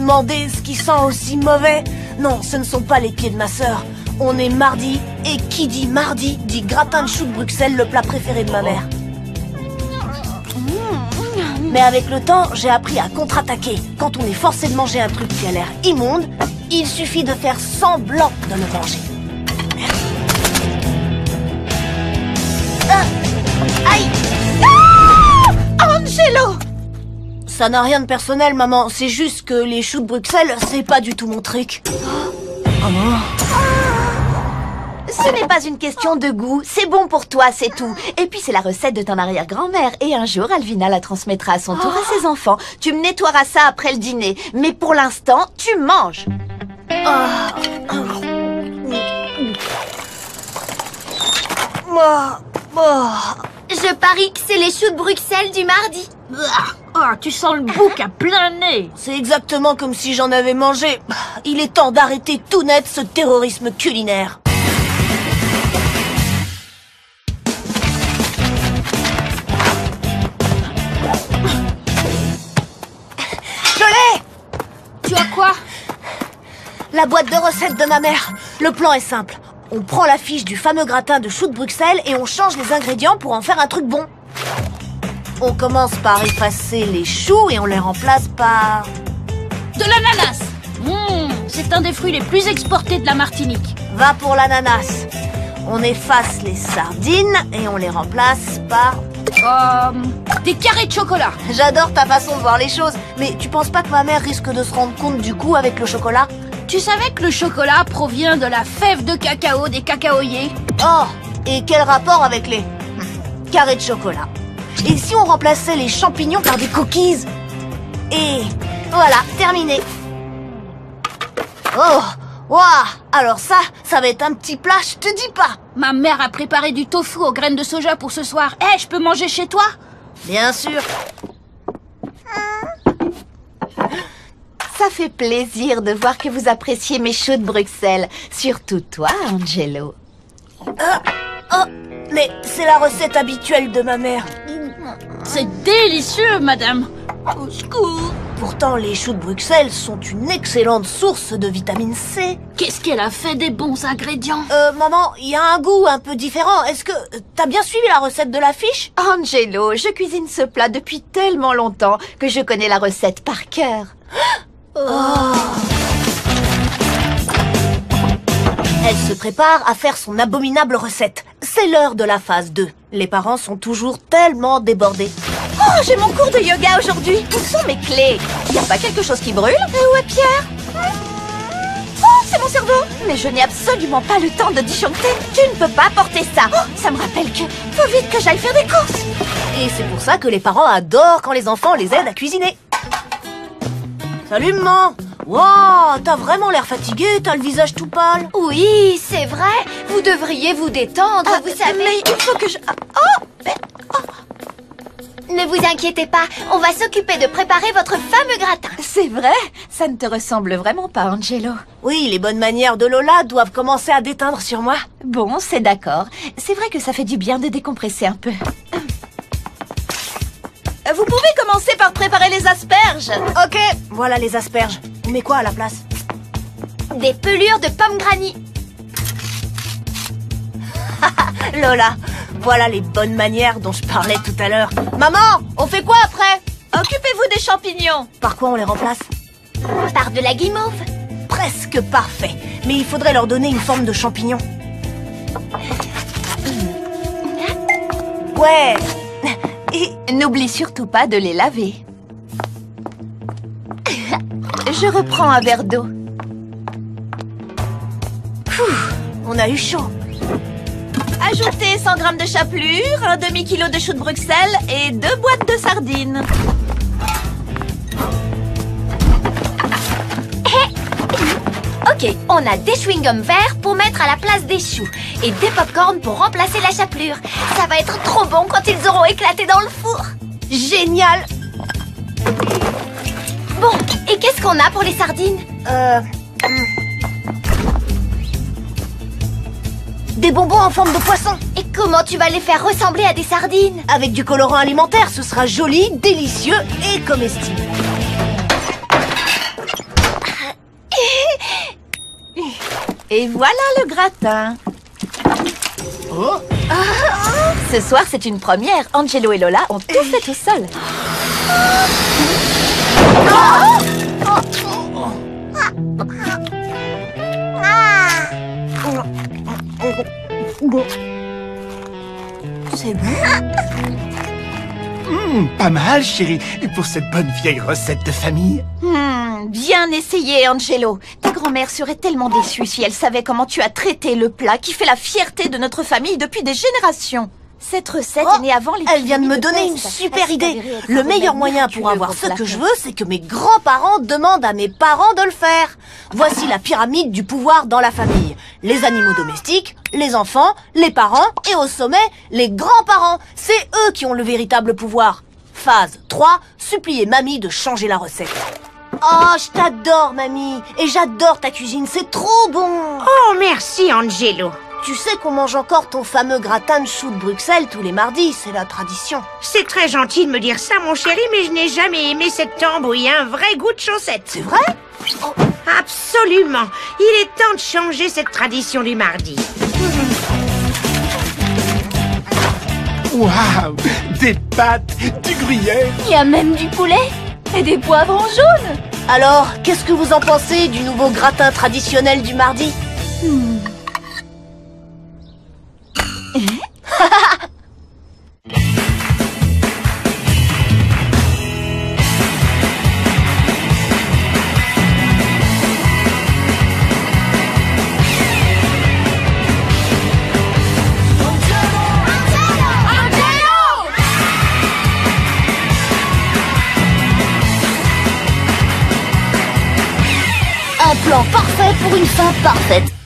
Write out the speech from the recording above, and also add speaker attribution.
Speaker 1: demandez ce qui sent aussi mauvais? Non, ce ne sont pas les pieds de ma sœur. On est mardi, et qui dit mardi dit gratin de choux de Bruxelles, le plat préféré de ma mère. Mais avec le temps, j'ai appris à contre-attaquer. Quand on est forcé de manger un truc qui a l'air immonde, il suffit de faire semblant de le manger. Aïe!
Speaker 2: Ah, Angelo!
Speaker 1: Ça n'a rien de personnel, maman. C'est juste que les choux de Bruxelles, c'est pas du tout mon truc. Oh non.
Speaker 2: Ce n'est pas une question de goût, c'est bon pour toi, c'est tout. Et puis c'est la recette de ton arrière-grand-mère. Et un jour, Alvina la transmettra à son tour à ses enfants. Tu me nettoieras ça après le dîner. Mais pour l'instant, tu manges.
Speaker 3: Je parie que c'est les choux de Bruxelles du mardi.
Speaker 4: Tu sens le bouc à plein nez.
Speaker 1: C'est exactement comme si j'en avais mangé. Il est temps d'arrêter tout net ce terrorisme culinaire. Je l'ai!
Speaker 4: Tu as quoi?
Speaker 1: La boîte de recettes de ma mère. Le plan est simple. On prend la fiche du fameux gratin de choux de Bruxelles et on change les ingrédients pour en faire un truc bon. On commence par effacer les choux et on les remplace par...
Speaker 4: De l'ananas. C'est un des fruits les plus exportés de la Martinique.
Speaker 1: Va pour l'ananas. On efface les sardines et on les remplace par...
Speaker 4: Des carrés de chocolat.
Speaker 1: J'adore ta façon de voir les choses, mais tu penses pas que ma mère risque de se rendre compte du coup avec le chocolat?
Speaker 4: Tu savais que le chocolat provient de la fève de cacao des cacaoyers?
Speaker 1: Oh, et quel rapport avec les carrés de chocolat? Et si on remplaçait les champignons par des cookies? Et voilà, terminé. Oh, waouh. Alors ça va être un petit plat, je te dis pas.
Speaker 4: Ma mère a préparé du tofu aux graines de soja pour ce soir. Je peux manger chez toi?
Speaker 1: Bien sûr.
Speaker 2: Ça fait plaisir de voir que vous appréciez mes choux de Bruxelles. Surtout toi, Angelo.
Speaker 1: Mais c'est la recette habituelle de ma mère.
Speaker 4: C'est délicieux, madame. Au secours.
Speaker 1: Pourtant, les choux de Bruxelles sont une excellente source de vitamine C.
Speaker 4: Qu'est-ce qu'elle a fait des bons ingrédients?
Speaker 1: Maman, il y a un goût un peu différent. Est-ce que t'as bien suivi la recette de la fiche?
Speaker 2: Angelo, je cuisine ce plat depuis tellement longtemps que je connais la recette par cœur.
Speaker 1: Elle se prépare à faire son abominable recette. C'est l'heure de la phase 2. Les parents sont toujours tellement débordés.
Speaker 2: Oh, j'ai mon cours de yoga aujourd'hui. Où sont mes clés? Y a pas quelque chose qui brûle? Où est Pierre? Oh, c'est mon cerveau. Mais je n'ai absolument pas le temps de disjoncter. Tu ne peux pas porter ça. Oh, ça me rappelle que faut vite que j'aille faire des courses.
Speaker 1: Et c'est pour ça que les parents adorent quand les enfants les aident à cuisiner. Salut maman. Wow, t'as vraiment l'air fatiguée, t'as le visage tout pâle.
Speaker 3: Oui, c'est vrai. Vous devriez vous détendre, vous savez.
Speaker 2: Mais il faut que je...
Speaker 3: Ne vous inquiétez pas, on va s'occuper de préparer votre fameux gratin.
Speaker 2: C'est vrai? Ça ne te ressemble vraiment pas, Angelo.
Speaker 1: Oui, les bonnes manières de Lola doivent commencer à déteindre sur moi.
Speaker 2: Bon, c'est d'accord. C'est vrai que ça fait du bien de décompresser un peu. Vous pouvez commencer par préparer les asperges.
Speaker 1: Ok, voilà les asperges. On met quoi à la place?
Speaker 3: Des pelures de pommes granny.
Speaker 1: Lola, voilà les bonnes manières dont je parlais tout à l'heure. Maman, on fait quoi après?
Speaker 2: Occupez-vous des champignons.
Speaker 1: Par quoi on les remplace?
Speaker 3: Par de la guimauve.
Speaker 1: Presque parfait. Mais il faudrait leur donner une forme de champignon. Ouais.
Speaker 2: Et n'oublie surtout pas de les laver. Je reprends un verre d'eau.
Speaker 1: On a eu chaud.
Speaker 2: Ajoutez 100 g de chapelure, un demi-kilo de choux de Bruxelles et 2 boîtes de sardines.
Speaker 3: Ok, on a des chewing-gums verts pour mettre à la place des choux et des pop-corn pour remplacer la chapelure. Ça va être trop bon quand ils auront éclaté dans le four.
Speaker 1: Génial.
Speaker 3: Bon, et qu'est-ce qu'on a pour les sardines?
Speaker 1: Des bonbons en forme de poisson.
Speaker 3: Et comment tu vas les faire ressembler à des sardines?
Speaker 1: Avec du colorant alimentaire, ce sera joli, délicieux et comestible.
Speaker 2: Et voilà le gratin.
Speaker 5: Oh,
Speaker 2: Ce soir, c'est une première. Angelo et Lola ont tout fait tout seuls.
Speaker 1: C'est bon.
Speaker 5: pas mal, chérie, pour cette bonne vieille recette de famille.
Speaker 2: Bien essayé, Angelo. Ta grand-mère serait tellement déçue si elle savait comment tu as traité le plat qui fait la fierté de notre famille depuis des générations. Cette recette est née avant les...
Speaker 1: Elle vient de me donner une super idée. Le meilleur moyen pour avoir ce que je veux, c'est que mes grands-parents demandent à mes parents de le faire. Voici la pyramide du pouvoir dans la famille. Les animaux domestiques, les enfants, les parents et au sommet, les grands-parents. C'est eux qui ont le véritable pouvoir. Phase 3, supplier mamie de changer la recette. Oh, je t'adore, mamie. Et j'adore ta cuisine, c'est trop bon.
Speaker 6: Oh, merci, Angelo.
Speaker 1: Tu sais qu'on mange encore ton fameux gratin de choux de Bruxelles tous les mardis, c'est la tradition.
Speaker 6: C'est très gentil de me dire ça, mon chéri, mais je n'ai jamais aimé cette tambouille, un vrai goût de chaussette.
Speaker 1: C'est vrai?
Speaker 6: Absolument. Il est temps de changer cette tradition du mardi.
Speaker 5: Waouh, des pâtes, du gruyère.
Speaker 3: Il y a même du poulet et des poivrons jaunes.
Speaker 1: Alors, qu'est-ce que vous en pensez du nouveau gratin traditionnel du mardi? Un plan parfait pour une fin parfaite.